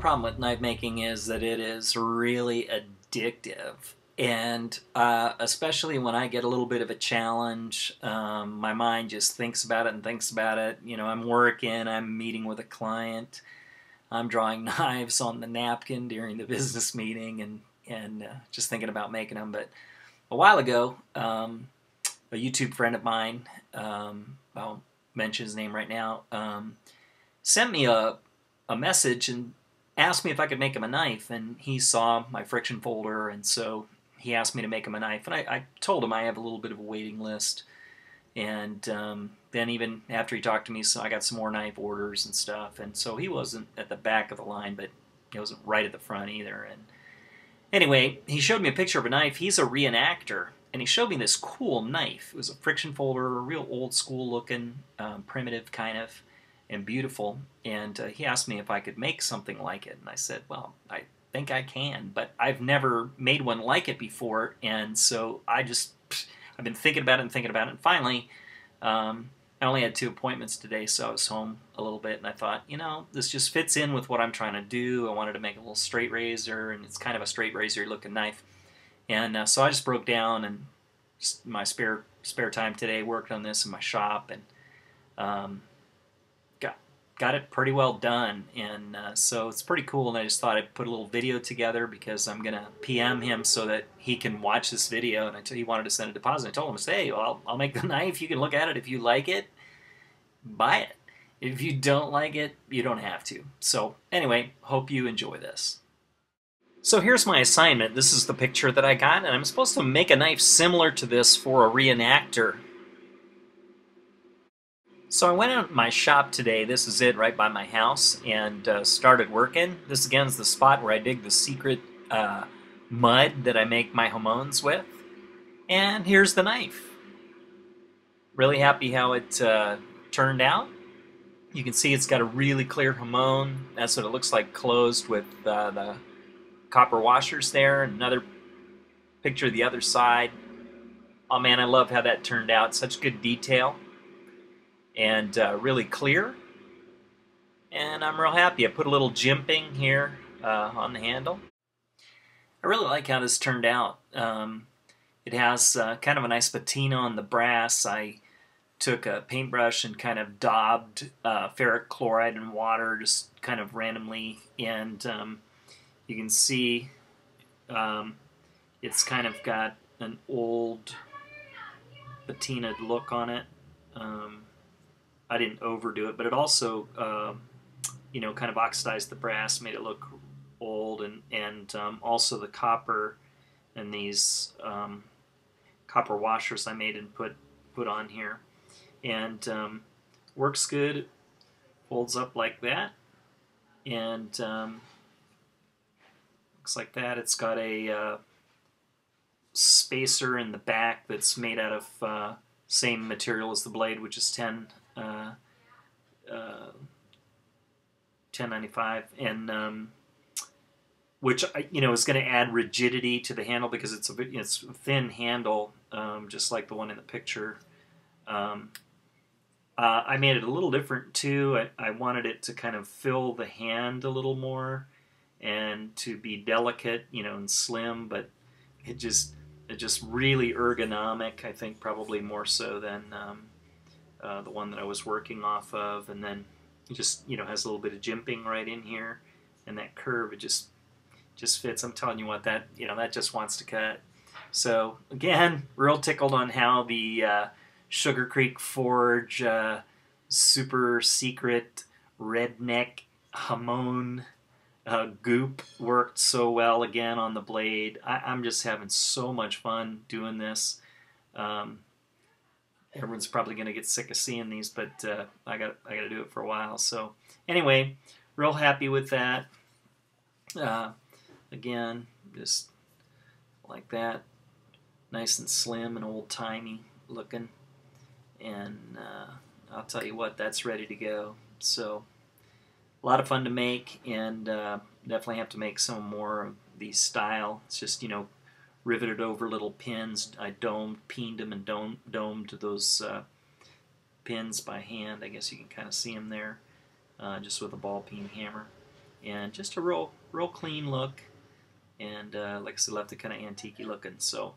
problem with knife making is that it is really addictive. And especially when I get a little bit of a challenge, my mind just thinks about it and thinks about it. You know, I'm working, I'm meeting with a client, I'm drawing knives on the napkin during the business meeting and just thinking about making them. But a while ago, a YouTube friend of mine, I'll mention his name right now, sent me a message and asked me if I could make him a knife. And he saw my friction folder, and so he asked me to make him a knife. And I told him I have a little bit of a waiting list. And then even after he talked to me, so I got some more knife orders and stuff. And so he wasn't at the back of the line, but he wasn't right at the front either. And anyway, he showed me a picture of a knife. He's a reenactor, and he showed me this cool knife. It was a friction folder, a real old school looking, primitive kind of, and beautiful. And he asked me if I could make something like it. And I said, well, I think I can, but I've never made one like it before. And so I've been thinking about it and thinking about it. And finally, I only had 2 appointments today, so I was home a little bit, and I thought, you know, this just fits in with what I'm trying to do. I wanted to make a little straight razor, and it's kind of a straight razor looking knife. And so I just broke down and just my spare time today worked on this in my shop, and got it pretty well done. And so it's pretty cool, and I just thought I'd put a little video together because I'm going to PM him so that he can watch this video. And he wanted to send a deposit. I told him, hey, well, I'll make the knife. You can look at it. If you like it, buy it. If you don't like it, you don't have to. So anyway, hope you enjoy this. So here's my assignment. This is the picture that I got, and I'm supposed to make a knife similar to this for a reenactor. So I went out in my shop today, this is it right by my house, and started working. This again is the spot where I dig the secret mud that I make my Hamons with. And here's the knife. Really happy how it turned out. You can see it's got a really clear Hamon. That's what it looks like closed with the copper washers there. Another picture of the other side. Oh man, I love how that turned out. Such good detail. And really clear, and I'm real happy. I put a little jimping here on the handle. I really like how this turned out. It has kind of a nice patina on the brass. I took a paintbrush and kind of daubed ferric chloride in water, just kind of randomly, and you can see it's kind of got an old patinaed look on it. I didn't overdo it, but it also, you know, kind of oxidized the brass, made it look old, and also the copper and these copper washers I made and put on here, and works good. Folds up like that, and looks like that. It's got a spacer in the back that's made out of same material as the blade, which is 1095, and which you know is going to add rigidity to the handle because it's a thin handle, just like the one in the picture. I made it a little different too. I wanted it to kind of fill the hand a little more and to be delicate, you know, and slim, but it just really ergonomic. I think probably more so than the one that I was working off of. And then it just, you know, has a little bit of jimping right in here, and that curve, it just fits. I'm telling you what, that, you know, that just wants to cut. So again, real tickled on how the Sugar Creek Forge super secret redneck Hamon goop worked so well again on the blade. I'm just having so much fun doing this. Everyone's probably going to get sick of seeing these, but I got to do it for a while. So anyway, real happy with that. Again, just like that, nice and slim and old-timey looking. And I'll tell you what, that's ready to go. So a lot of fun to make, and definitely have to make some more of these style. It's just, you know, riveted over little pins. I peened them and domed those pins by hand. I guess you can kind of see them there, just with a ball peen hammer. and just a real clean look. And like I said, left it kind of antique looking. So